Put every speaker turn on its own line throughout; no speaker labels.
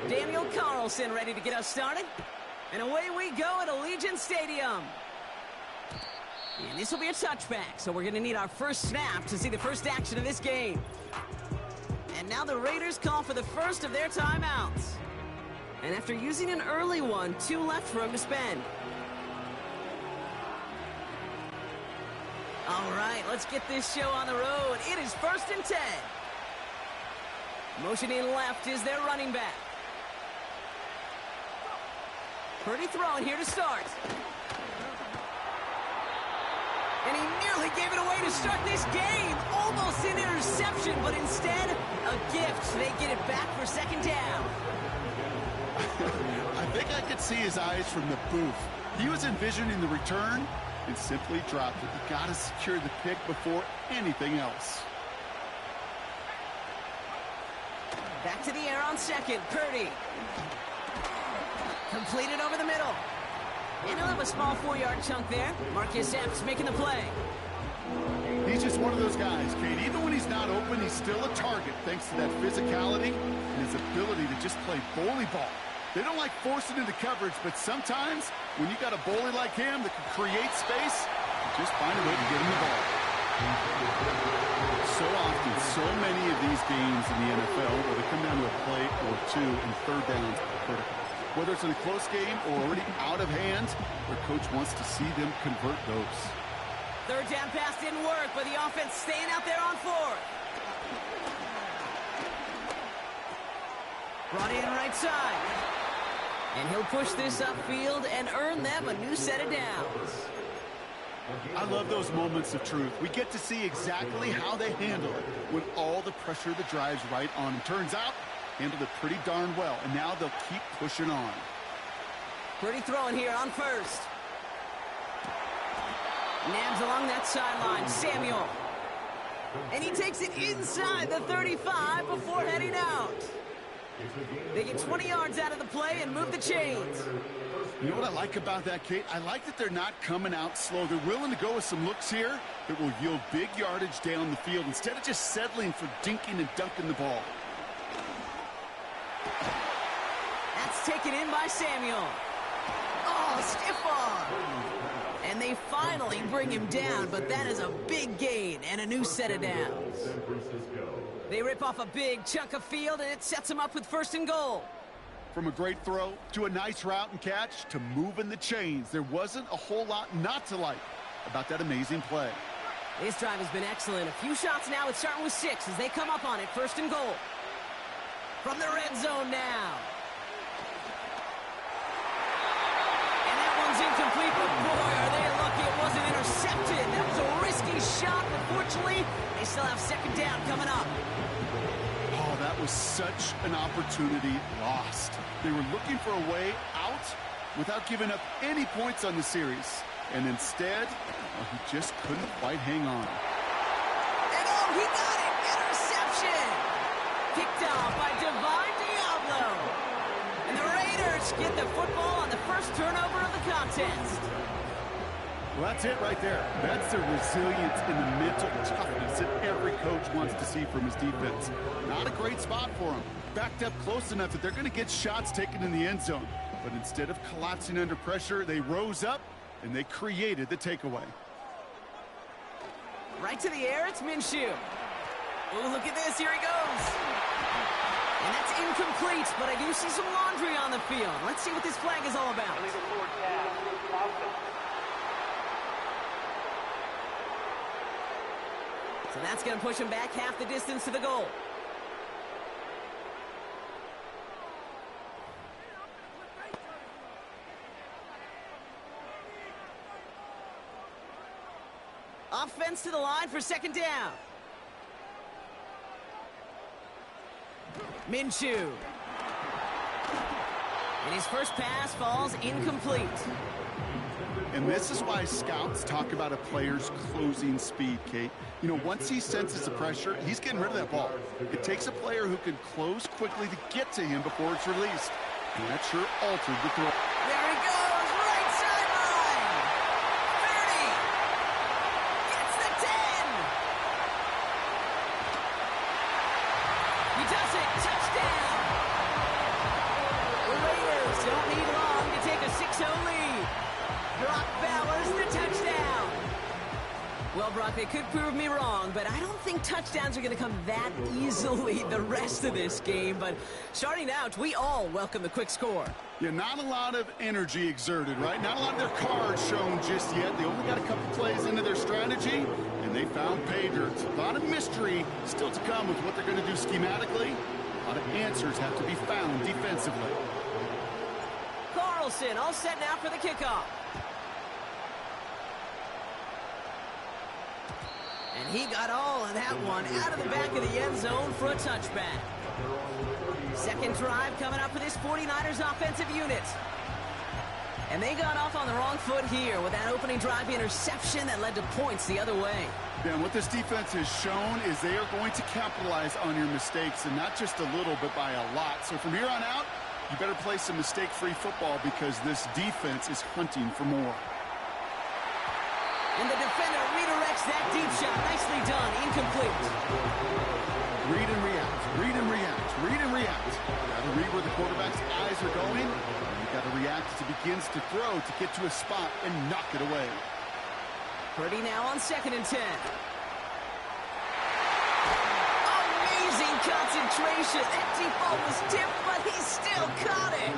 Daniel Carlson ready to get us started. And away we go at Allegiant Stadium. And this will be a touchback, so we're going to need our first snap to see the first action of this game. And now the Raiders call for the first of their timeouts. And after using an early one, 2 left for him to spend. All right, let's get this show on the road. It is 1st and 10. Motioning left is their running back. Purdy throwing here to start. And he nearly gave it away to start this game. Almost an interception, but instead, a gift. They get it back for 2nd down.
I think I could see his eyes from the booth. He was envisioning the return and simply dropped it. You got to secure the pick before anything else.
Back to the air on 2nd. Purdy. Completed over the middle. And he'll have a small 4-yard chunk there. Marcus Epps making the play.
He's just one of those guys, Kate. Even when he's not open, he's still a target thanks to that physicality and his ability to just play bully ball. They don't like forcing into coverage, but sometimes when you got a bully like him that can create space, you just find a way to get him the ball. So often, so many of these games in the NFL where they come down to a play or 2 and 3rd downs are critical. Whether it's in a close game or already out of hand, their coach wants to see them convert those.
3rd down pass didn't work, but the offense staying out there on 4th. Brought in right side. And he'll push this upfield and earn them a new set of downs.
I love those moments of truth. We get to see exactly how they handle it when all the pressure that drives right on them. Turns out, handled it pretty darn well, and now they'll keep pushing on.
Pretty throwing here on 1st. Nabs along that sideline. Samuel. And he takes it inside the 35 before heading out. They get 20 yards out of the play and move the chains.
You know what I like about that, Kate? I like that they're not coming out slow. They're willing to go with some looks here that will yield big yardage down the field instead of just settling for dinking and dunking the ball.
That's taken in by Samuel. Oh, stiff arm. And they finally bring him down, but that is a big gain and a new set of downs. They rip off a big chunk of field, and it sets them up with 1st and goal.
From a great throw to a nice route and catch to moving the chains, there wasn't a whole lot not to like about that amazing play.
This drive has been excellent. A few shots now. It's starting with 6 as they come up on it. 1st and goal. From the red zone now. And that one's incomplete, but boy, are they lucky it wasn't intercepted. That was a risky shot, but fortunately, they still have 2nd down coming up.
Oh, that was such an opportunity lost. They were looking for a way out without giving up any points on the series. And instead, well, he just couldn't quite hang on.
And oh, he got it! Interception! Picked off by Divine Diablo. And the Raiders get the football on the first turnover of the contest.
Well, that's it right there. That's the resilience and the mental toughness that every coach wants to see from his defense. Not a great spot for him. Backed up close enough that they're going to get shots taken in the end zone. But instead of collapsing under pressure, they rose up and they created the takeaway.
Right to the air, it's Minshew. Oh, look at this. Here he goes. And that's incomplete, but I do see some laundry on the field. Let's see what this flag is all about. So that's going to push him back half the distance to the goal. Offense to the line for 2nd down. Minshew. And his first pass falls incomplete.
And this is why scouts talk about a player's closing speed, Kate. You know, once he senses the pressure, he's getting rid of that ball. It takes a player who can close quickly to get to him before it's released. And that sure altered the throw.
There he goes, right sideline. 30. Gets the 10. He does it. Touchdown. The Raiders don't need long to take a 6-0 lead. Brock Bowers the touchdown. Well, Brock, they could prove me wrong, but I don't think touchdowns are going to come that easily the rest of this game. But starting out, we all welcome the quick score.
Yeah, not a lot of energy exerted, right? Not a lot of their cards shown just yet. They only got a couple plays into their strategy, and they found pay dirt. A lot of mystery still to come with what they're going to do schematically. A lot of answers have to be found defensively.
Carlson all set now for the kickoff. And he got all of that one out of the back of the end zone for a touchback. Second drive coming up for this 49ers offensive unit. And they got off on the wrong foot here with that opening drive interception that led to points the other way.
Yeah, and what this defense has shown is they are going to capitalize on your mistakes, and not just a little, but by a lot. So from here on out, you better play some mistake-free football because this defense is hunting for more.
And the defender redirects that deep shot. Nicely done. Incomplete.
Read and react. Read and react. Read and react. You got to read where the quarterback's eyes are going. And you got to react as he begins to throw to get to a spot and knock it away.
Purdy now on 2nd and 10. Amazing concentration. That deep ball was tipped, but he still caught it.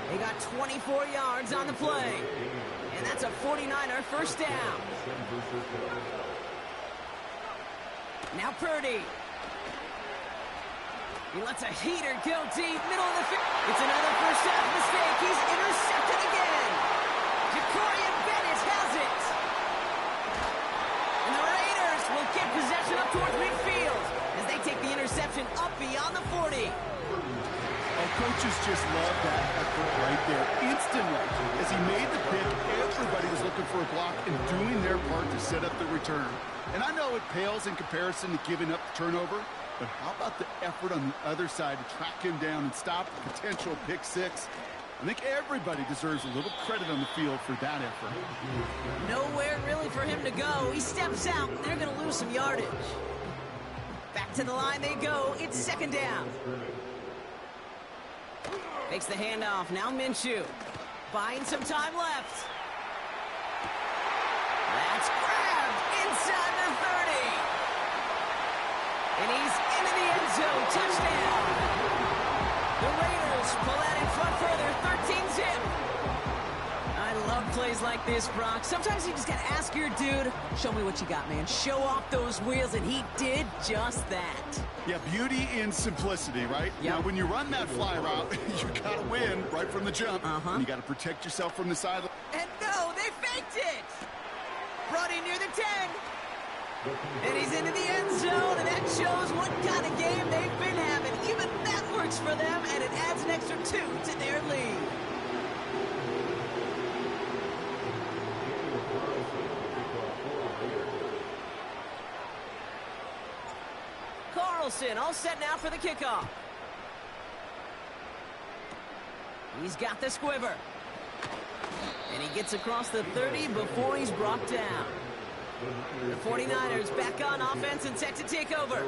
They got 24 yards on the play. And that's a 49er first down. Now Purdy. He lets a heater go deep, middle of the field. It's another first down mistake. He's intercepted again. Ja'Cory Bennett has it. And the Raiders will get possession up towards midfield as they take the interception up beyond the 40.
Oh, coaches just love that effort right there. Instantly, as he made the pick, everybody was looking for a block and doing their part to set up the return. And I know it pales in comparison to giving up the turnover, but how about the effort on the other side to track him down and stop the potential pick six? I think everybody deserves a little credit on the field for that effort.
Nowhere really for him to go. He steps out, and they're going to lose some yardage. Back to the line they go. It's 2nd down. Makes the handoff. Now Minshew. Buying some time left. That's grabbed inside the 30. And he's into the end zone. Touchdown. The Raiders pull that in front further. 13-zip. I love plays like this, Brock. Sometimes you just got to ask your dude, show me what you got, man. Show off those wheels, and he did just that.
Yeah, beauty in simplicity, right?
Yep.
Now, when you run that fly route, you got to win right from the jump. And you got to protect yourself from the sideline.
And no, they faked it. Running near the 10. And he's into the end zone, and that shows what kind of game they've been having. Even that works for them, and it adds an extra 2 to their lead. Carlson all set now for the kickoff. He's got the squiver. And he gets across the 30 before he's brought down. The 49ers back on offense and set to take over.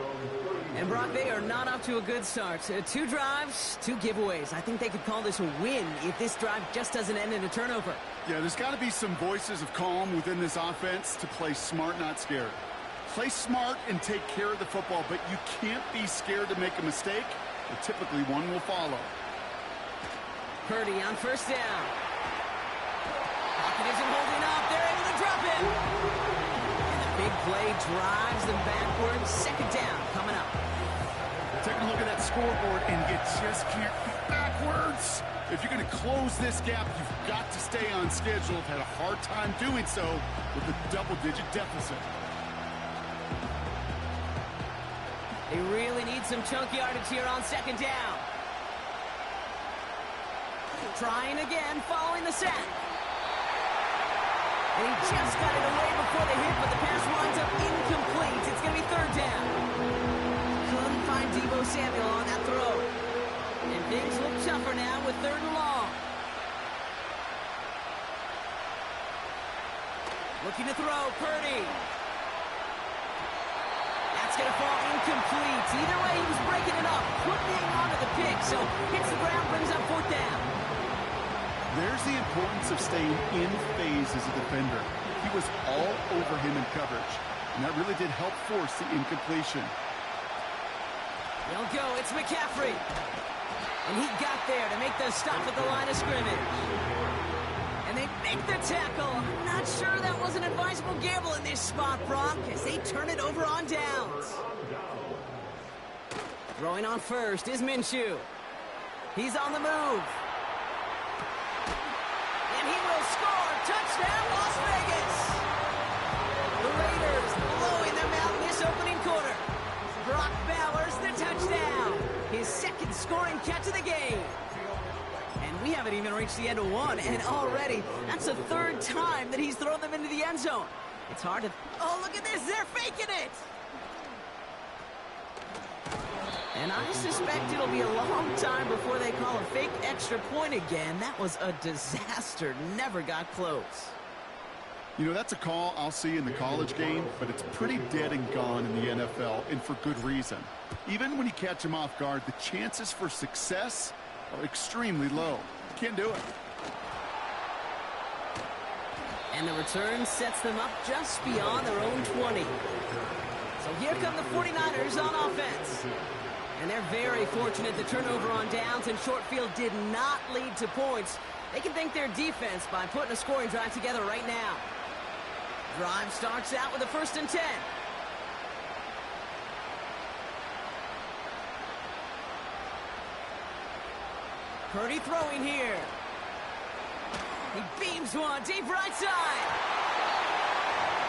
And Brock, they are not off to a good start. 2 drives, 2 giveaways. I think they could call this a win if this drive just doesn't end in a turnover.
Yeah, there's got to be some voices of calm within this offense to play smart, not scared. Play smart and take care of the football, but you can't be scared to make a mistake, or typically one will follow.
Purdy on first down. Pocket isn't holding up. They're able to drop it. And the big play drives them backwards. 2nd down coming up.
Take a look at that scoreboard, and you just can't be backwards. If you're going to close this gap, you've got to stay on schedule. I've had a hard time doing so with a double-digit deficit.
They really need some chunk yardage here on 2nd down. Trying again, following the sack. And he just got it away before the hit, but the pass winds up incomplete. It's going to be 3rd down. Couldn't find Deebo Samuel on that throw. And things look tougher now with 3rd and long. Looking to throw, Purdy. That's going to fall incomplete. Either way, he was breaking it up. Couldn't hang on to the pick, so hits the ground, brings up fourth down.
There's the importance of staying in phase as a defender. He was all over him in coverage, and that really did help force the incompletion.
They'll go. It's McCaffrey. And he got there to make the stop at the line of scrimmage. And they make the tackle. I'm not sure that was an advisable gamble in this spot, Brock, as they turn it over on downs. Throwing on first is Minshew. He's on the move. And he will score. Touchdown, Las Vegas. The Raiders blowing them out in this opening quarter. Brock Bowers, the touchdown. His second scoring catch of the game. And we haven't even reached the end of one, and already that's the third time that he's thrown them into the end zone. It's hard to... Oh, look at this. They're faking it. And I suspect it'll be a long time before they call a fake extra point again. That was a disaster. Never got close.
You know, that's a call I'll see in the college game, but it's pretty dead and gone in the NFL, and for good reason. Even when you catch him off guard, the chances for success are extremely low. Can't do it.
And the return sets them up just beyond their own 20. So here come the 49ers on offense. And they're very fortunate the turnover on downs and short field did not lead to points. They can thank their defense by putting a scoring drive together right now. Drive starts out with a 1st and 10. Purdy throwing here. He beams one deep right side.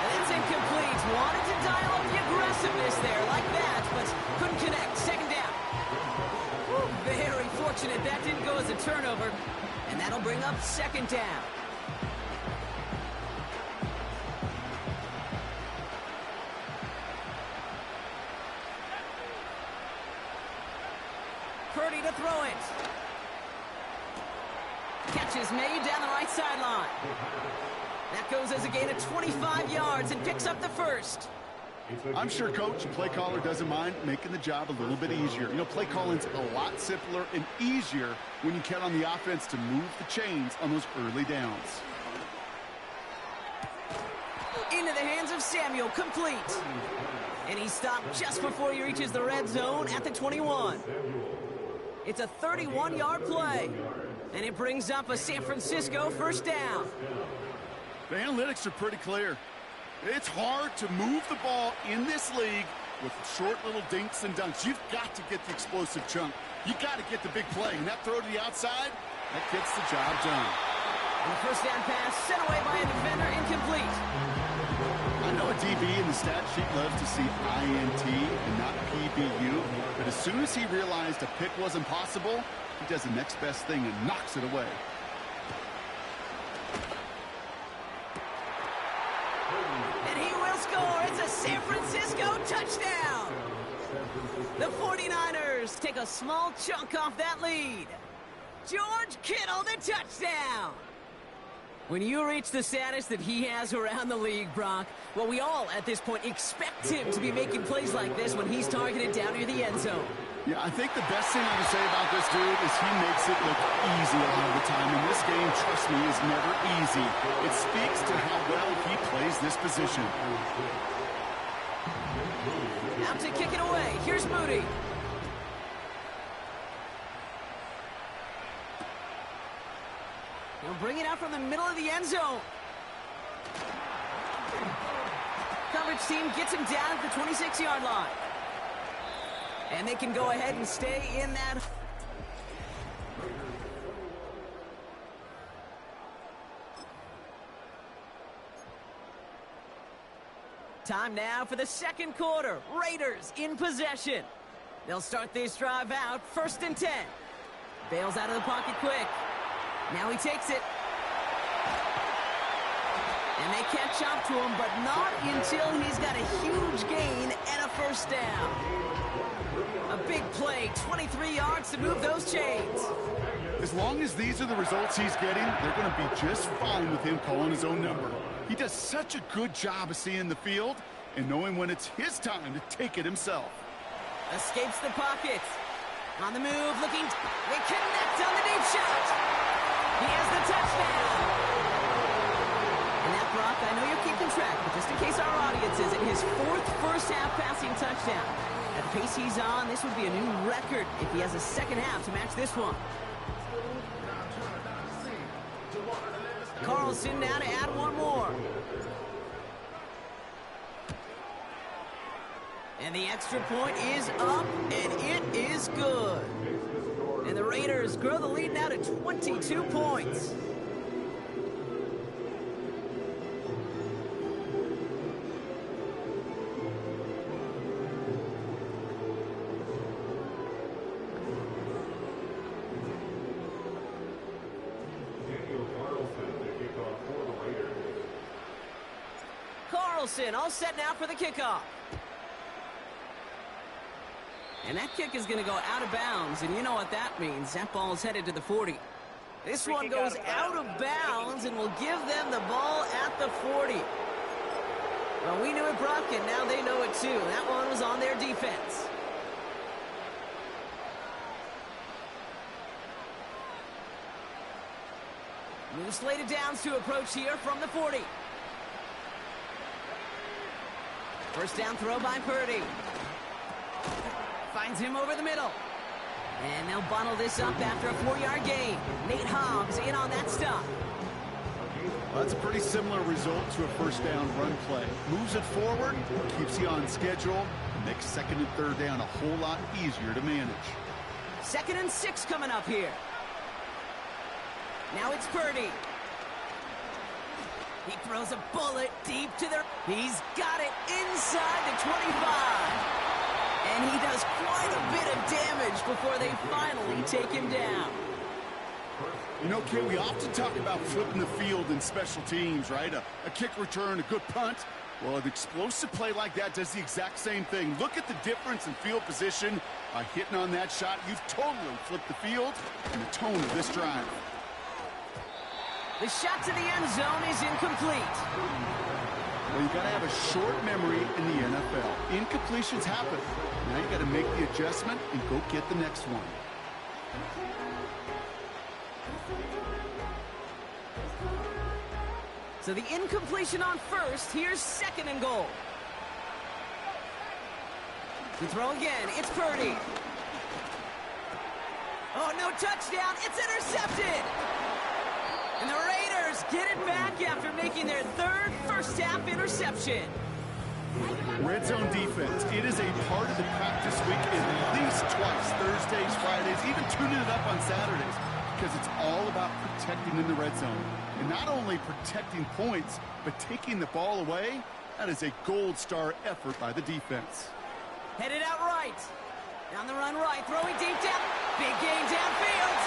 And it's incomplete. Wanted to dial up the aggressiveness there like that, but couldn't connect. Second down. Woo, very fortunate that didn't go as a turnover. And that'll bring up second down. Purdy to throw it. Catch is made down the right sideline. That goes as a gain of 25 yards and picks up the first.
I'm sure Coach and play caller doesn't mind making the job a little bit easier. You know, play calling's a lot simpler and easier when you count on the offense to move the chains on those early downs.
Into the hands of Samuel, complete. And he stopped just before he reaches the red zone at the 21. It's a 31-yard play. And it brings up a San Francisco first down.
The analytics are pretty clear. It's hard to move the ball in this league with short little dinks and dunks. You've got to get the explosive chunk. You got to get the big play. And that throw to the outside, that gets the job done.
And the first down pass sent away by a defender, incomplete.
I know a DB in the stat sheet loves to see INT and not PBU, but as soon as he realized a pick wasn't possible, he does the next best thing and knocks it away.
And he will score. It's a San Francisco touchdown. The 49ers take a small chunk off that lead. George Kittle, the touchdown. When you reach the status that he has around the league, Brock, well, we all at this point expect him to be making plays like this when he's targeted down near the end zone.
Yeah, I think the best thing I can say about this dude is he makes it look easy a lot of the time. And this game, trust me, is never easy. It speaks to how well he plays this position.
Out to kick it away. Here's Moody. He'll bring it out from the middle of the end zone. Coverage team gets him down at the 26-yard line. And they can go ahead and stay in that. Time now for the second quarter. Raiders in possession. They'll start this drive out. 1st and 10. Bails out of the pocket quick. Now he takes it. And they catch up to him, but not until he's got a huge gain and a first down. A big play, 23 yards to move those chains.
As long as these are the results he's getting, they're going to be just fine with him calling his own number. He does such a good job of seeing the field and knowing when it's his time to take it himself.
Escapes the pocket. On the move, looking. They connect on the deep shot. He has the touchdown. And that, Brock, I know you're keeping track, but just in case our audience isn't, his fourth first-half passing touchdown. At the pace he's on, this would be a new record if he has a second half to match this one. Carlson now to add one more. And the extra point is up, and it is good. And the Raiders grow the lead now to 22 points. Carlson all set now for the kickoff. And that kick is going to go out of bounds, and you know what that means. That ball is headed to the 40. This one goes out of bounds and will give them the ball at the 40. Well, we knew it, Brock, and now they know it too. That one was on their defense. New slated downs to approach here from the 40. First down throw by Purdy. Finds him over the middle. And they'll bundle this up after a 4-yard gain. Nate Hobbs in on that stop.
Well, that's a pretty similar result to a first down run play. Moves it forward, keeps you on schedule, makes second and third down a whole lot easier to manage.
2nd and 6 coming up here. Now it's Purdy. He throws a bullet deep to the... He's got it inside the 25. And he does quite a bit of damage before they finally take him down.
You know, Kid, we often talk about flipping the field in special teams, right? A kick return, a good punt. Well, an explosive play like that does the exact same thing. Look at the difference in field position. By hitting on that shot, you've totally flipped the field and the tone of this drive.
The shot to the end zone is incomplete.
Well, you got to have a short memory in the NFL. Incompletions happen. Now you got to make the adjustment and go get the next one.
So the incompletion on first. Here's 2nd and goal. The throw again. It's Purdy. Oh, no touchdown. It's intercepted. And the Raiders get it back after making their 3rd first-half interception.
Red zone defense. It is a part of the practice week at least twice. Thursdays, Fridays, even tuning it up on Saturdays. Because it's all about protecting in the red zone. And not only protecting points, but taking the ball away. That is a gold star effort by the defense.
Headed out right. Down the run right. Throwing deep down. Big gain downfield.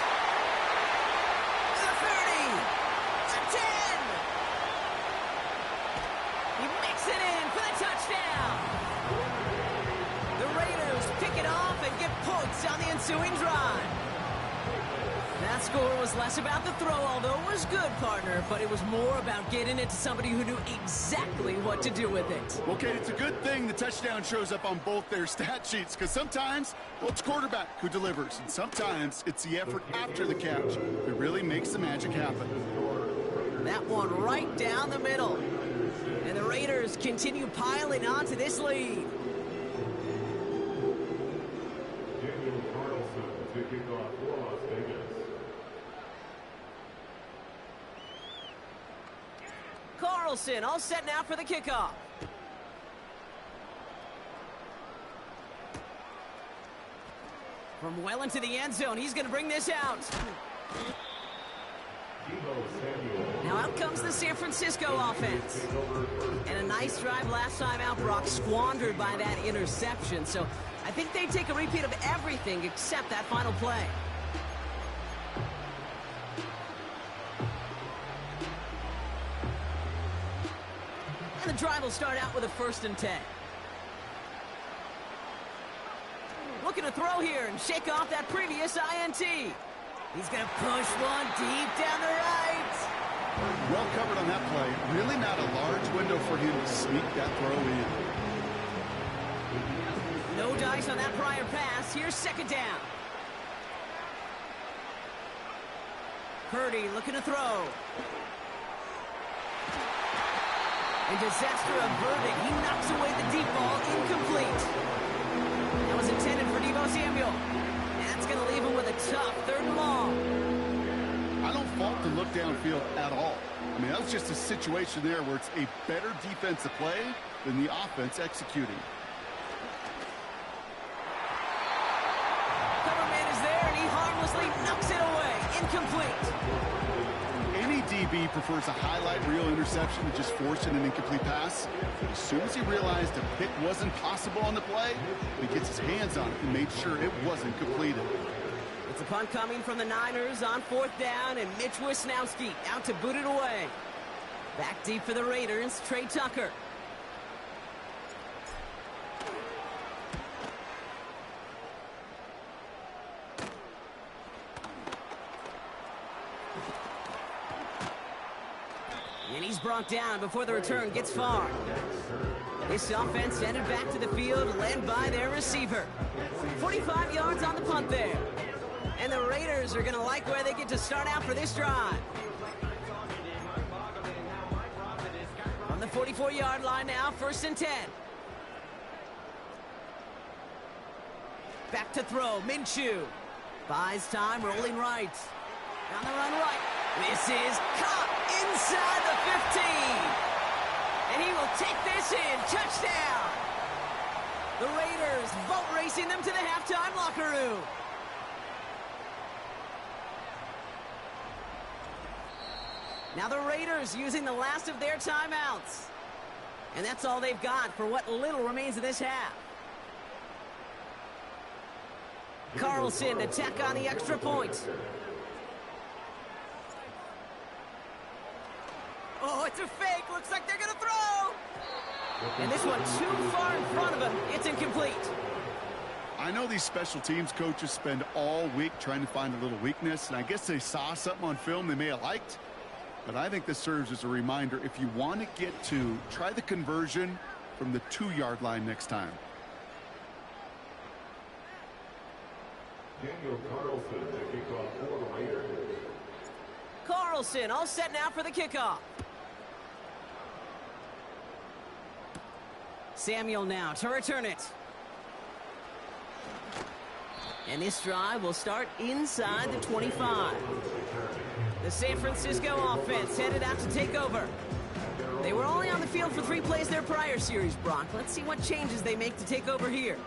The 30. The 10. He makes it in for the touchdown. The Raiders pick it off and get points on the ensuing drive. That score was less about the throw, although it was good, partner, but it was more about getting it to somebody who knew exactly what to do with it.
Okay, it's a good thing the touchdown shows up on both their stat sheets, because sometimes, well, it's quarterback who delivers, and sometimes it's the effort after the catch that really makes the magic happen.
That one right down the middle. And the Raiders continue piling on to this lead.
Daniel Carlson taking off for Las Vegas.
Carlson all set now for the kickoff. From well into the end zone, he's going to bring this out. Now out comes the San Francisco offense. And a nice drive last time out, Brock, squandered by that interception. So I think they take a repeat of everything except that final play. And the drive will start out with a 1st and 10. Looking to throw here and shake off that previous INT. He's going to push one deep down the right.
Well covered on that play. Really not a large window for him to sneak that throw in.
No ice on that prior pass. Here's second down. Purdy looking to throw. And disaster averted. He knocks away the deep ball. Incomplete. That was intended for Deebo Samuel. And that's going to leave him with a tough 3rd and long.
I don't fault the look downfield at all. I mean, that was just a situation there where it's a better defensive play than the offense executing.
Cover man is there, and he harmlessly knocks it away. Incomplete.
Any DB prefers a highlight reel interception to just forcing an incomplete pass. As soon as he realized a pick wasn't possible on the play, he gets his hands on it and made sure it wasn't completed.
It's a punt coming from the Niners on 4th down, and Mitch Wisnowski out to boot it away. Back deep for the Raiders, Trey Tucker. And he's brought down before the return gets far. This offense headed back to the field, led by their receiver. 45 yards on the punt there. And the Raiders are going to like where they get to start out for this drive. On the 44-yard line now, 1st and 10. Back to throw, Minshew. Buys time, rolling right. On the run right. This is caught inside the 15. And he will take this in. Touchdown. The Raiders boat racing them to the halftime locker room. Now the Raiders using the last of their timeouts. And that's all they've got for what little remains of this half. Carlson to tack on the extra point. Oh, it's a fake. Looks like they're going to throw. And this one too far in front of him. It's incomplete.
I know these special teams coaches spend all week trying to find a little weakness, and I guess they saw something on film they may have liked. But I think this serves as a reminder, if you want to get to, try the conversion from the 2-yard line next time.
Daniel Carlson to kick off for the Raiders.
Carlson all set now for the kickoff. Samuel now to return it. And this drive will start inside the 25. The San Francisco offense headed out to take over. They were only on the field for 3 plays their prior series, Brock. Let's see what changes they make to take over here.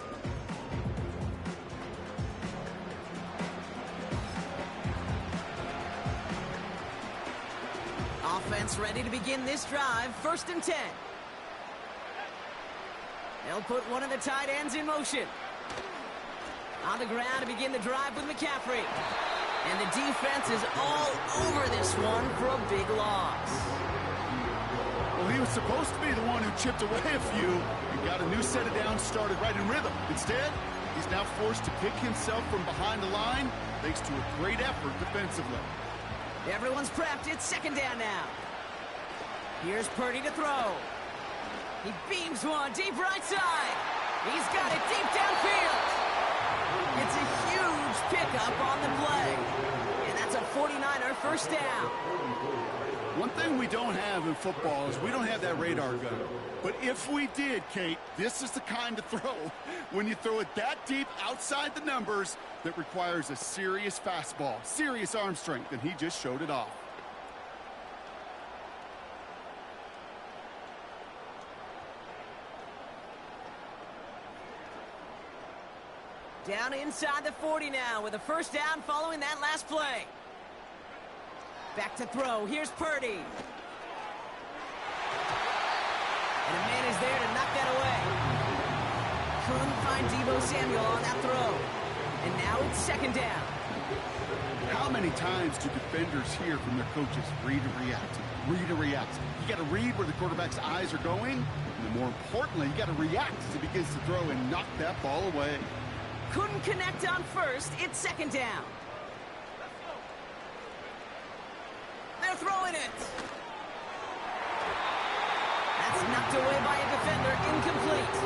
Offense ready to begin this drive. 1st and 10. They'll put one of the tight ends in motion. On the ground to begin the drive with McCaffrey. And the defense is all over this one for a big loss.
Well, he was supposed to be the one who chipped away a few and got a new set of downs started right in rhythm. Instead, he's now forced to pick himself from behind the line thanks to a great effort defensively.
Everyone's prepped. It's 2nd down now. Here's Purdy to throw. He beams one deep right side. He's got it deep downfield. It's a huge pickup on the play. And that's a 49er 1st down.
One thing we don't have in football is we don't have that radar gun. But if we did, Kate, this is the kind of throw when you throw it that deep outside the numbers that requires a serious fastball, serious arm strength, and he just showed it off.
Down inside the 40 now with a 1st down following that last play. Back to throw. Here's Purdy. And a man is there to knock that away. Couldn't find Deebo Samuel on that throw. And now it's 2nd down.
How many times do defenders hear from their coaches, read and react, read and react? You got to read where the quarterback's eyes are going, and more importantly, you got to react as he begins to throw and knock that ball away.
Couldn't connect on 1st. It's 2nd down. They're throwing it. That's knocked away by a defender. Incomplete.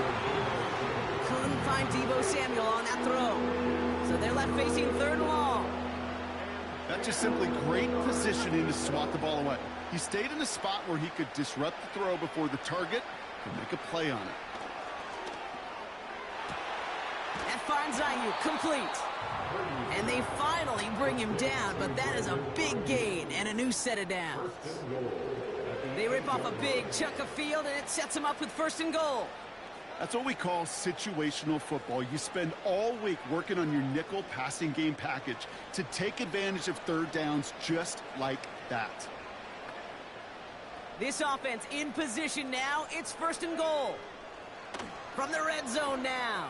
Couldn't find Deebo Samuel on that throw. So they're left facing 3rd and long.
That's just simply great positioning to swat the ball away. He stayed in a spot where he could disrupt the throw before the target could make a play on it.
That finds Ayuk complete. And they finally bring him down, but that is a big gain and a new set of downs. They rip off a big chunk of field, and it sets them up with 1st and goal.
That's what we call situational football. You spend all week working on your nickel passing game package to take advantage of 3rd downs just like that.
This offense in position now. It's 1st and goal. From the red zone now.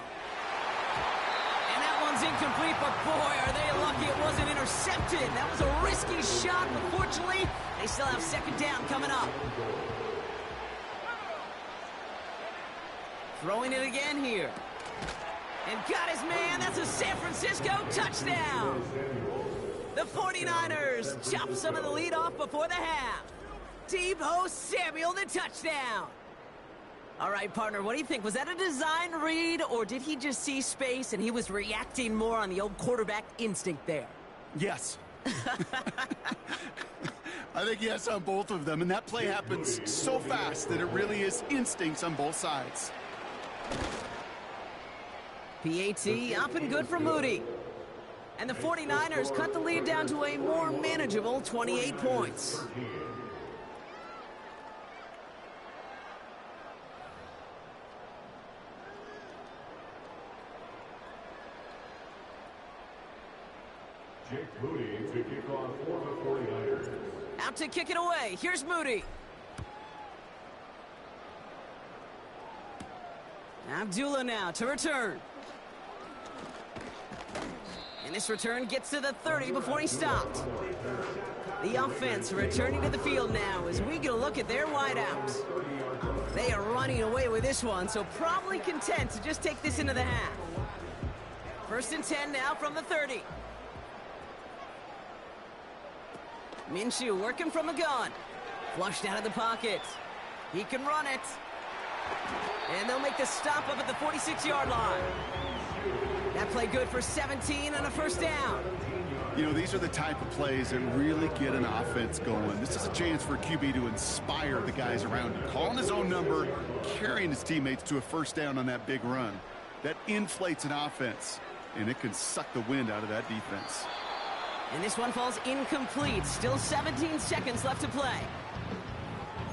And that one's incomplete, but boy, are they lucky it wasn't intercepted. That was a risky shot, but fortunately, they still have 2nd down coming up. Throwing it again here. And got his man. That's a San Francisco touchdown. The 49ers chop some of the lead off before the half. Deebo Samuel, the touchdown. All right, partner, what do you think? Was that a design read, or did he just see space and he was reacting more on the old quarterback instinct there?
Yes. I think yes on both of them, and that play happens so fast that it really is instincts on both sides.
PAT up and good for Moody. And the 49ers cut the lead down to a more manageable 28 points.
Jake Moody to kick off for the 49ers.
Out to kick it away. Here's Moody. Abdullah now to return. And this return gets to the 30 before he stopped. The offense returning to the field now as we get a look at their wideouts. They are running away with this one, so probably content to just take this into the half. 1st and 10 now from the 30. Minshew working from the gun. Flushed out of the pocket. He can run it. And they'll make the stop up at the 46-yard line. That play good for 17 and a 1st down.
You know, these are the type of plays that really get an offense going. This is a chance for QB to inspire the guys around him. Calling his own number, carrying his teammates to a 1st down on that big run. That inflates an offense, and it can suck the wind out of that defense.
And this one falls incomplete. Still 17 seconds left to play.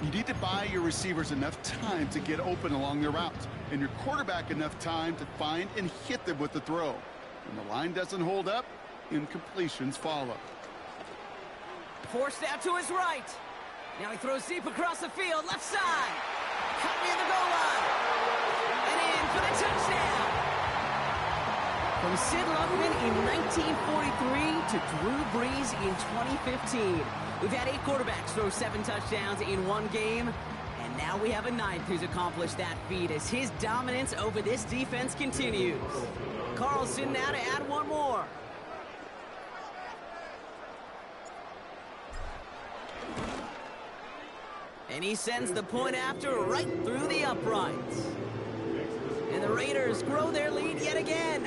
You need to buy your receivers enough time to get open along their routes, and your quarterback enough time to find and hit them with the throw. When the line doesn't hold up, incompletions follow.
Forced out to his right. Now he throws deep across the field, left side. Caught near the goal line. And in for the touchdown. From Sid Luckman in 1943 to Drew Brees in 2015. We've had 8 quarterbacks throw 7 touchdowns in one game. And now we have a 9th who's accomplished that feat as his dominance over this defense continues. Carlson now to add one more. And he sends the point after right through the uprights. And the Raiders grow their lead yet again.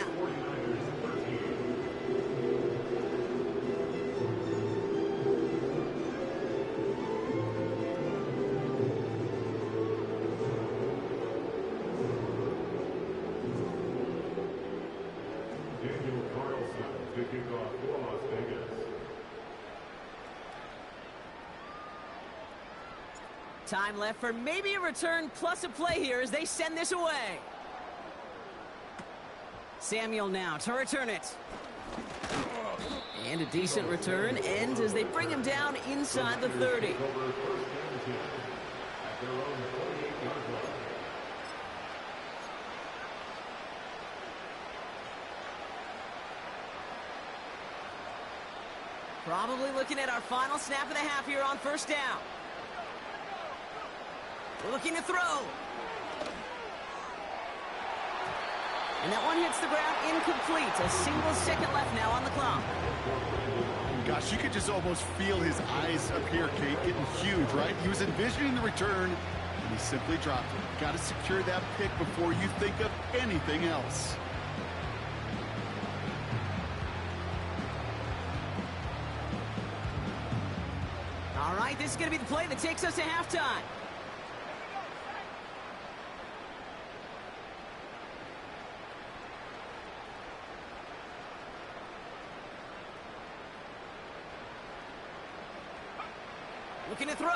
Daniel Carlson to kick off for Las Vegas.
Time left for maybe a return plus a play here as they send this away. Samuel now to return it. And a decent return ends as they bring him down inside the 30. Probably looking at our final snap of the half here on 1st down. Looking to throw. And that one hits the ground incomplete. A single second left now on the clock.
Gosh, you could just almost feel his eyes up here, Kate, getting huge, right? He was envisioning the return, and he simply dropped it. Got to secure that pick before you think of anything else.
All right, this is going to be the play that takes us to halftime. Looking to throw.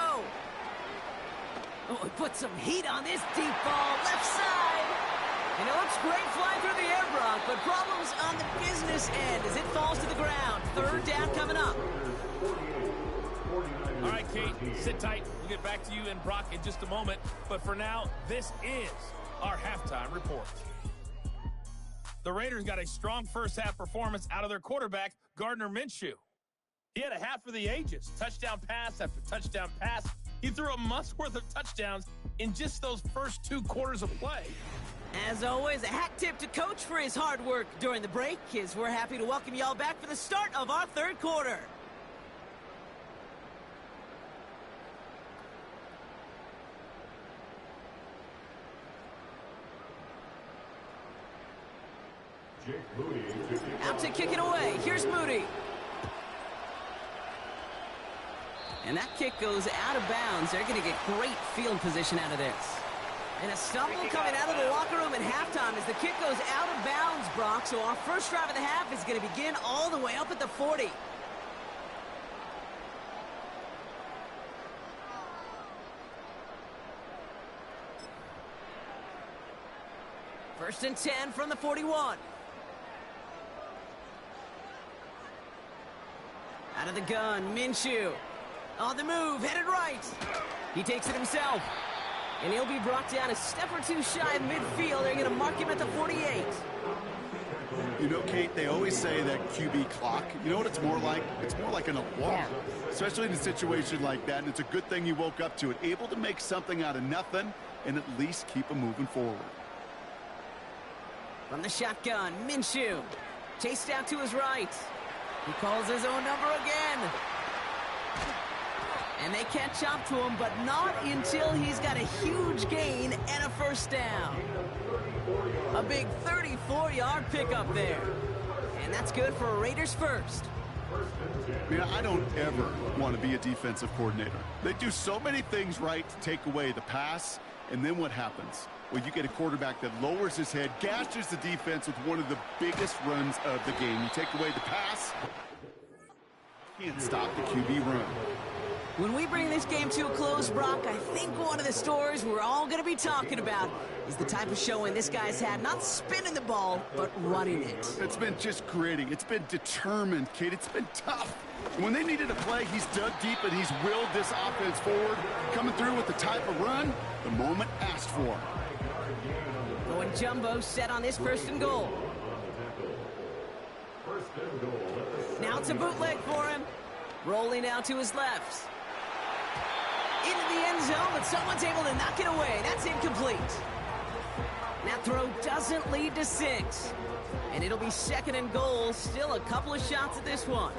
Oh, he put some heat on this deep ball, left side. And it looks great flying through the air, Brock, but problems on the business end as it falls to the ground. Third down coming up.
All right, Kate, sit tight. We'll get back to you and Brock in just a moment. But for now, this is our halftime report. The Raiders got a strong first-half performance out of their quarterback, Gardner Minshew. He had a half for the ages, touchdown pass after touchdown pass. He threw a month's worth of touchdowns in just those first 2 quarters of play.
As always, a hat tip to Coach for his hard work during the break, as we're happy to welcome y'all back for the start of our third quarter. Out to kick it away. Here's Moody. And that kick goes out of bounds. They're going to get great field position out of this. And a stumble coming out of the locker room at halftime as the kick goes out of bounds, Brock. So our first drive of the half is going to begin all the way up at the 40. First and 10 from the 41. Out of the gun, Minshew. On the move, headed right. He takes it himself. And he'll be brought down a step or two shy of midfield. They're going to mark him at the 48.
You know, Kate, they always say that QB clock, you know what it's more like? It's more like an alarm, especially in a situation like that. And it's a good thing you woke up to it, able to make something out of nothing and at least keep them moving forward.
From the shotgun, Minshew. Chased out to his right. He calls his own number again. And they catch up to him, but not until he's got a huge gain and a first down. A big 34-yard pickup there. And that's good for a Raiders first.
Man, I don't ever want to be a defensive coordinator. They do so many things right to take away the pass, and then what happens? Well, you get a quarterback that lowers his head, gashes the defense with one of the biggest runs of the game. You take away the pass, can't stop the QB run.
When we bring this game to a close, Brock, I think one of the stories we're all going to be talking about is the type of showing this guy's had, not spinning the ball, but running it.
It's been just gritty. It's been determined, kid. It's been tough. When they needed a play, he's dug deep and he's willed this offense forward, coming through with the type of run the moment asked for.
Going jumbo set on this first and goal. Now it's a bootleg for him. Rolling out to his left. Into the end zone, but someone's able to knock it away. That's incomplete. That throw doesn't lead to 6. And it'll be second and goal. Still a couple of shots at this one.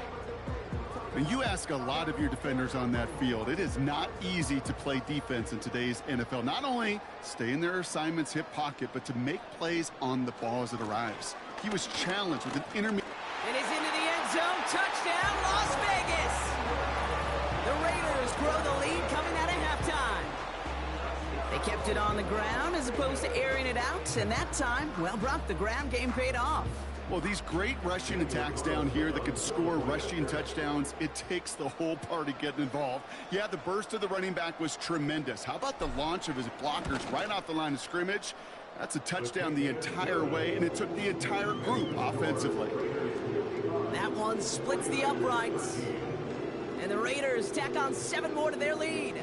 And you ask a lot of your defenders on that field. It is not easy to play defense in today's NFL. Not only stay in their assignment's hip pocket, but to make plays on the ball as it arrives. He was challenged with an intermediate.
And he's into the end zone. Touchdown, Las Vegas. The Raiders grow the lead coming out of halftime. They kept it on the ground as opposed to airing it out. And that time, well, Brock, the ground game paid off.
Well, these great rushing attacks down here that can score rushing touchdowns, it takes the whole party getting involved. Yeah, the burst of the running back was tremendous. How about the launch of his blockers right off the line of scrimmage? That's a touchdown the entire way, and it took the entire group offensively.
That one splits the uprights. And the Raiders tack on 7 more to their lead.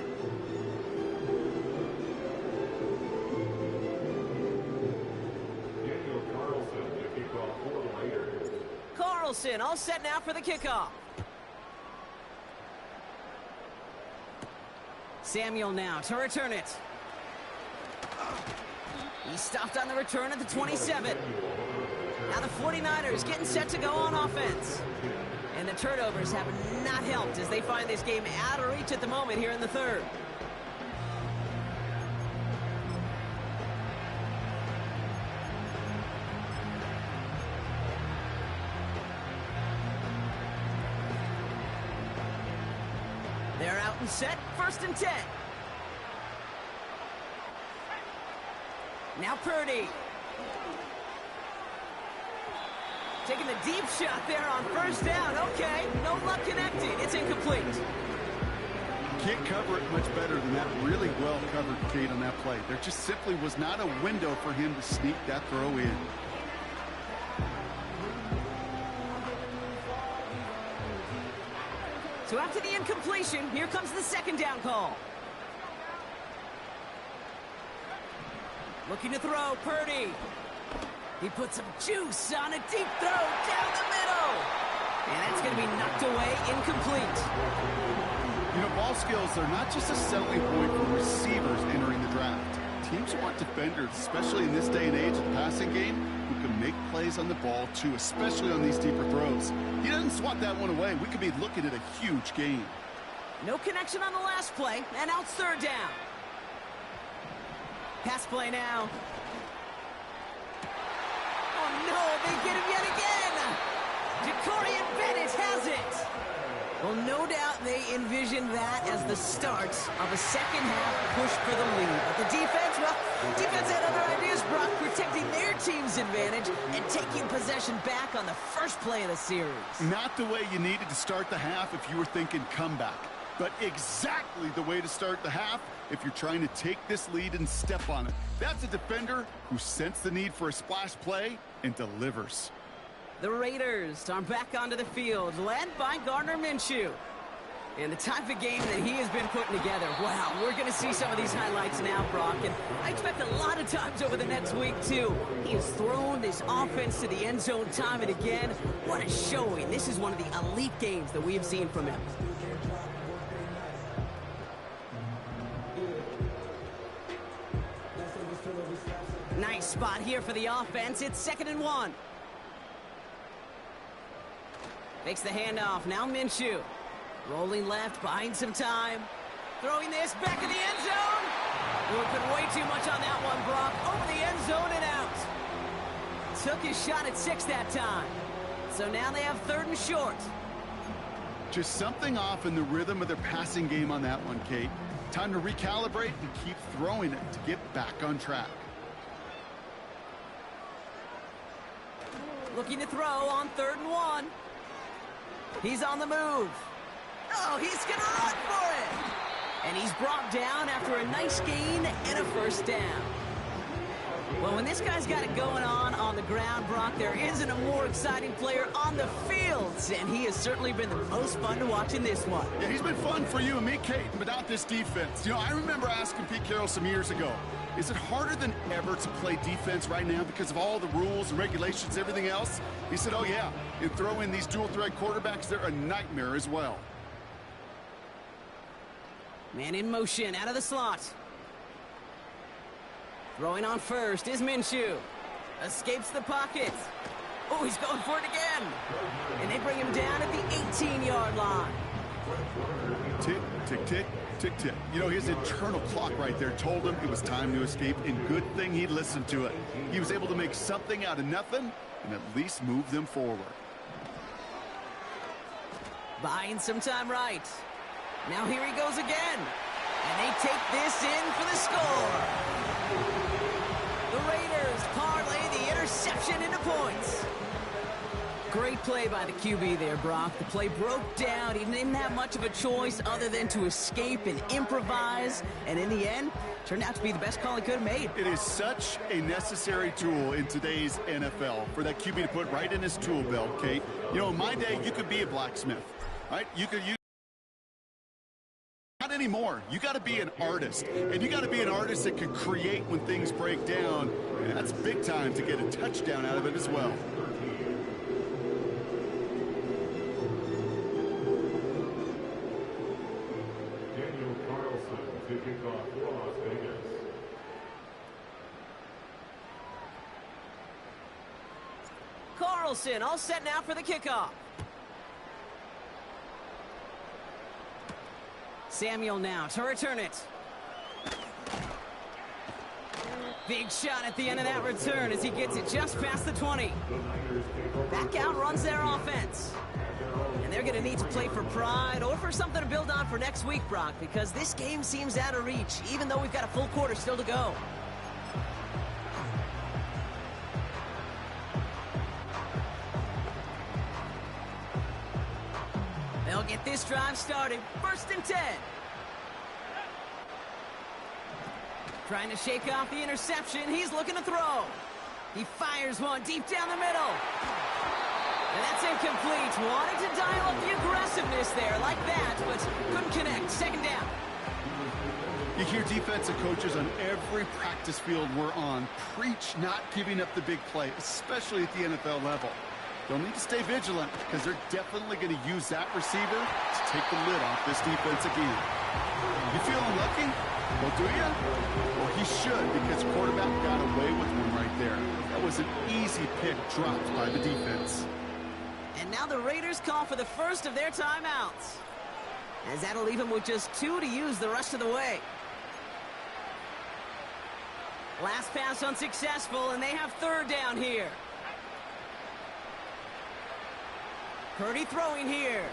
Carlson all set now for the kickoff. Samuel now to return it. He stopped on the return at the 27. Now the 49ers getting set to go on offense. And the turnovers have not helped as they find this game out of reach at the moment here in the third. and set, 1st and 10. Now Purdy. Taking the deep shot there on 1st down. Okay, no luck connecting. It's incomplete.
Can't cover it much better than that. Really well covered, Kate, on that play. There just simply was not a window for him to sneak that throw in.
So after the incompletion, here comes the 2nd down call. Looking to throw, Purdy. He puts some juice on a deep throw down the middle. And that's going to be knocked away, incomplete.
You know, ball skills are not just a selling point for receivers entering the draft. Teams want defenders, especially in this day and age of the passing game, who can make plays on the ball too, especially on these deeper throws. He doesn't swat that one away. We could be looking at a huge game.
No connection on the last play, and now it's 3rd down. Pass play now. Oh no, they get him yet again! Jacorian Bennett has it! Well, no doubt they envisioned that as the start of a second-half push for the lead. But the defense, well, defense had other ideas, Brock, protecting their team's advantage and taking possession back on the first play of the series.
Not the way you needed to start the half if you were thinking comeback, but exactly the way to start the half if you're trying to take this lead and step on it. That's a defender who sensed the need for a splash play and delivers.
The Raiders are back onto the field, led by Gardner Minshew. And the type of game that he has been putting together, wow, we're going to see some of these highlights now, Brock. And I expect a lot of times over the next week, too. He has thrown this offense to the end zone time and again. What a showing. This is one of the elite games that we have seen from him. Nice spot here for the offense. It's 2nd and 1. Makes the handoff. Now Minshew. Rolling left, buying some time. Throwing this back in the end zone. We'll put way too much on that one, Brock. Over the end zone and out. Took his shot at 6 that time. So now they have 3rd and short.
Just something off in the rhythm of their passing game on that one, Kate. Time to recalibrate and keep throwing it to get back on track.
Looking to throw on 3rd and 1. He's on the move. Oh, he's going to run for it. And he's brought down after a nice gain and a 1st down. Well, when this guy's got it going on the ground, Brock, there isn't a more exciting player on the field. And he has certainly been the most fun to watch in this one.
Yeah, he's been fun for you and me, Kate, but not this defense. You know, I remember asking Pete Carroll some years ago, is it harder than ever to play defense right now because of all the rules and regulations, everything else? He said, oh, yeah. And throw in these dual-threat quarterbacks, they're a nightmare as well.
Man in motion, out of the slot. Throwing on 1st is Minshew. Escapes the pocket. Oh, he's going for it again. And they bring him down at the 18-yard line.
Tick, tick, tick, tick, tick. You know, his internal clock right there told him it was time to escape, and good thing he listened to it. He was able to make something out of nothing and at least move them forward.
Buying some time right. Now here he goes again. And they take this in for the score. The Raiders parlay the interception into points. Great play by the QB there, Brock. The play broke down. He didn't have much of a choice other than to escape and improvise. And in the end, turned out to be the best call he could have made.
It is such a necessary tool in today's NFL for that QB to put right in his tool belt, Kate. You know, in my day, you could be a blacksmith, right? You could use... Not anymore. You got to be an artist, and you got to be an artist that can create when things break down. And that's big time to get a touchdown out of it as well.
Daniel Carlson to kick off for Las Vegas.
Carlson all set now for the kickoff. Samuel now to return it. Big shot at the end of that return as he gets it just past the 20. Back out runs their offense. And they're going to need to play for pride or for something to build on for next week, Brock, because this game seems out of reach, even though we've got a full quarter still to go. They'll get this drive started. 1st and 10. Trying to shake off the interception. He's looking to throw. He fires one deep down the middle. And that's incomplete. Wanted to dial up the aggressiveness there like that, but couldn't connect. 2nd down.
You hear defensive coaches on every practice field we're on preach not giving up the big play, especially at the NFL level. They'll need to stay vigilant because they're definitely going to use that receiver to take the lid off this defense again. You feeling lucky? Well, do you? Well, he should, because quarterback got away with one right there. That was an easy pick dropped by the defense.
And now the Raiders call for the first of their timeouts, as that'll leave them with just 2 to use the rest of the way. Last pass unsuccessful, and they have 3rd down here. Purdy throwing here.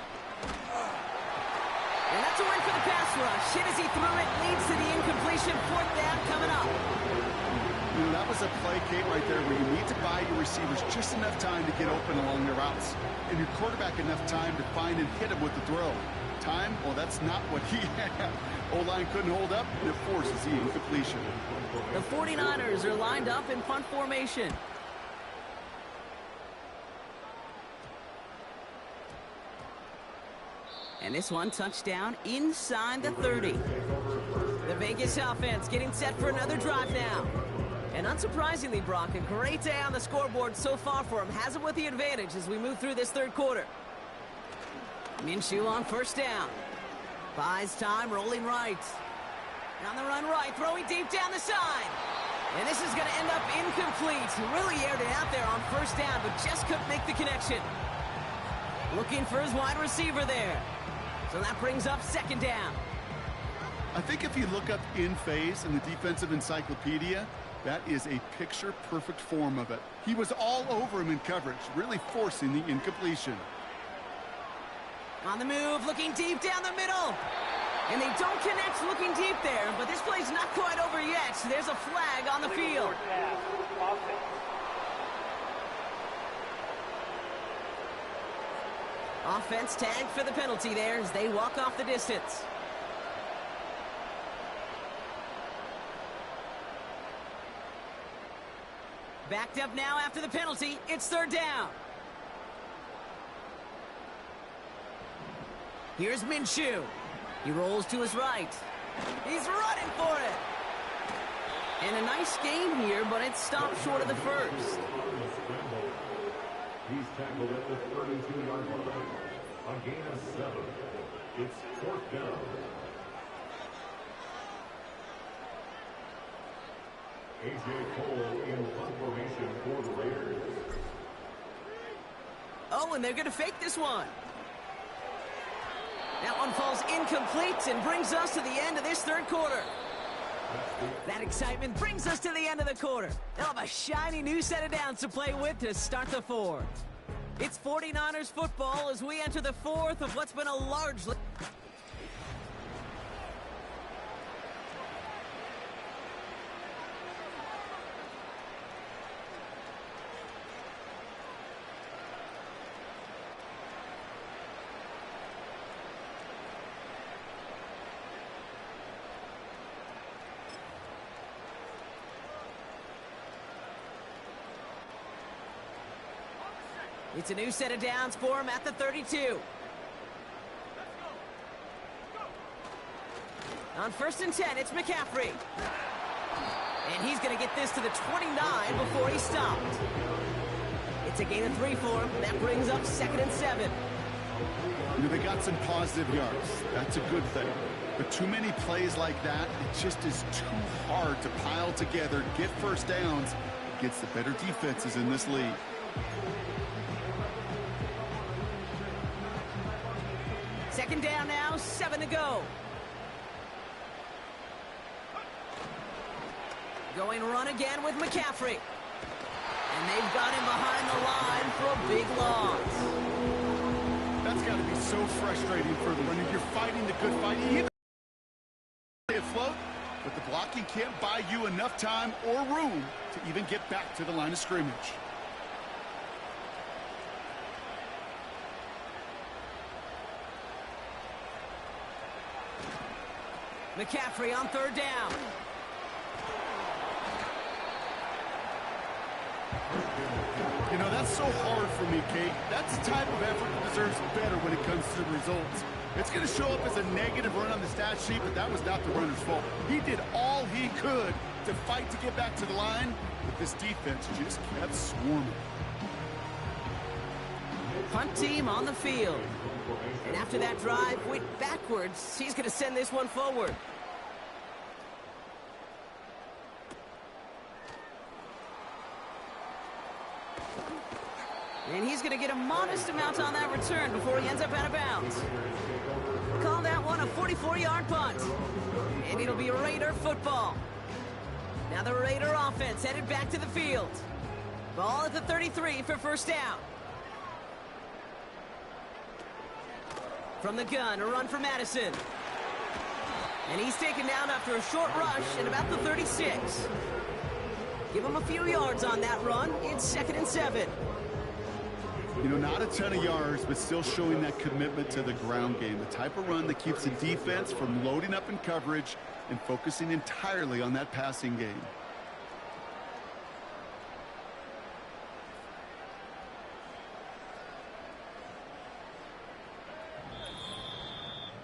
And that's a win for the pass rush. Hit as he threw it, leads to the incompletion. 4th down coming up.
You know, that was a play, Kate, right there where you need to buy your receivers just enough time to get open along their routes. And your quarterback enough time to find and hit him with the throw. Time? Well, that's not what he had. O-line couldn't hold up, and it forces the incompletion.
The 49ers are lined up in punt formation. And this one touchdown inside the 30. The Vegas offense getting set for another drive now. And unsurprisingly, Brock, a great day on the scoreboard so far for him. Has him with the advantage as we move through this 3rd quarter. Minshew on 1st down. Buys time, rolling right. On the run right, throwing deep down the side. And this is going to end up incomplete. He really aired it out there on 1st down, but just couldn't make the connection. Looking for his wide receiver there. So that brings up 2nd down.
I think if you look up in phase in the defensive encyclopedia, that is a picture-perfect form of it. He was all over him in coverage, really forcing the incompletion.
On the move, looking deep down the middle. And they don't connect looking deep there, but this play's not quite over yet. So there's a flag on the field. Offense tagged for the penalty there as they walk off the distance. Backed up now after the penalty. It's 3rd down. Here's Minshew. He rolls to his right. He's running for it. And a nice game here, but it stopped short of the 1st.
He's tackled at the 32-yard line. A gain of 7. It's 4th down. A.J. Cole in punt formation for the Raiders.
Oh, and they're going to fake this one. That one falls incomplete and brings us to the end of this 3rd quarter. That excitement brings us to the end of the quarter. They'll have a shiny new set of downs to play with to start the 4th. It's 49ers football as we enter the 4th of what's been a largely... It's a new set of downs for him at the 32. On 1st and 10, it's McCaffrey. And he's going to get this to the 29 before he stopped. It's a gain of 3 for him. That brings up 2nd and 7.
You know, they got some positive yards. That's a good thing. But too many plays like that, it just is too hard to pile together, get 1st downs against the better defenses in this league.
Second down now, 7 to go. Going run again with McCaffrey. And they've got him behind the line for a big loss.
That's got to be so frustrating for the runner. You're fighting the good fight. You stay afloat, but the blocking can't buy you enough time or room to even get back to the line of scrimmage.
McCaffrey on third down.
You know, that's so hard for me, Kate. That's the type of effort that deserves better when it comes to the results. It's going to show up as a negative run on the stat sheet, but that was not the runner's fault. He did all he could to fight to get back to the line, but this defense just kept swarming.
Punt team on the field. And after that drive went backwards, he's going to send this one forward. And he's going to get a modest amount on that return before he ends up out of bounds. Call that one a 44-yard punt. And it'll be Raider football. Now the Raider offense headed back to the field. Ball at the 33 for first down. From the gun, a run for Madison. And he's taken down after a short rush at about the 36. Give him a few yards on that run. It's 2nd and 7.
You know, not a ton of yards, but still showing that commitment to the ground game. The type of run that keeps the defense from loading up in coverage and focusing entirely on that passing game.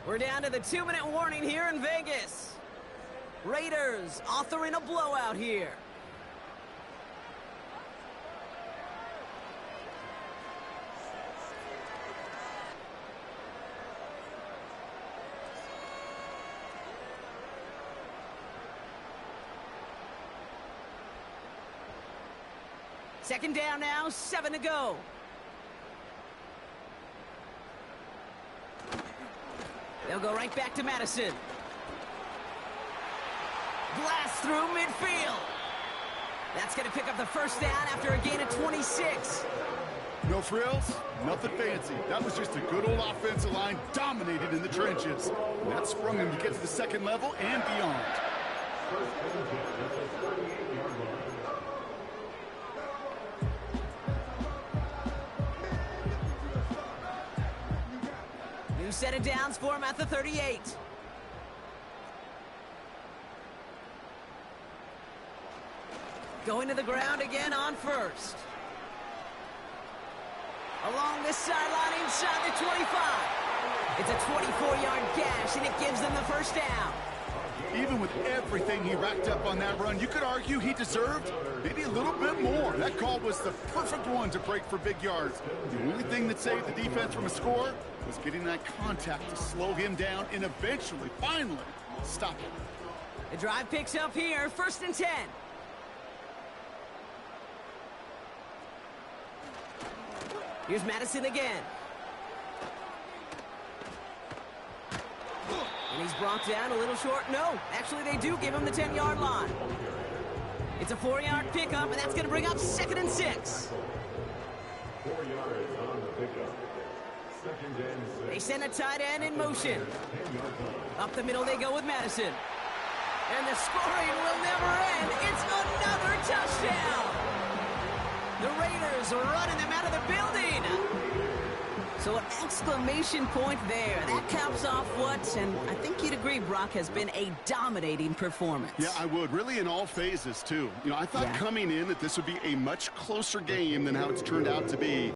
We're down to the 2-minute warning here in Vegas. Raiders authoring a blowout here. Second down now, 7 to go. They'll go right back to Madison. Blast through midfield. That's going to pick up the first down after a gain of 26.
No frills, nothing fancy. That was just a good old offensive line dominated in the trenches. And that sprung him to get to the second level and beyond.
New set of downs for him at the 38. Going to the ground again on first. Along this sideline inside the 25. It's a 24-yard gash, and it gives them the first down.
Even with everything he racked up on that run, you could argue he deserved maybe a little bit more. That call was the perfect one to break for big yards. The only thing that saved the defense from a score was getting that contact to slow him down and eventually, finally, stop him.
The drive picks up here, 1st and 10. Here's Madison again. And he's brought down a little short. No, actually they do give him the 10-yard line. It's a 4-yard pickup, and that's going to bring up 2nd and 6.
4 yards on the pickup. 2nd and 6.
They send a tight end in motion. Up the middle they go with Madison. And the scoring will never end. It's another touchdown. The Raiders are running them out of the building. So an exclamation point there. That caps off what, and I think you'd agree, Brock, has been a dominating performance.
Yeah, I would. Really in all phases, too. You know, I thought coming in that this would be a much closer game than how it's turned out to be.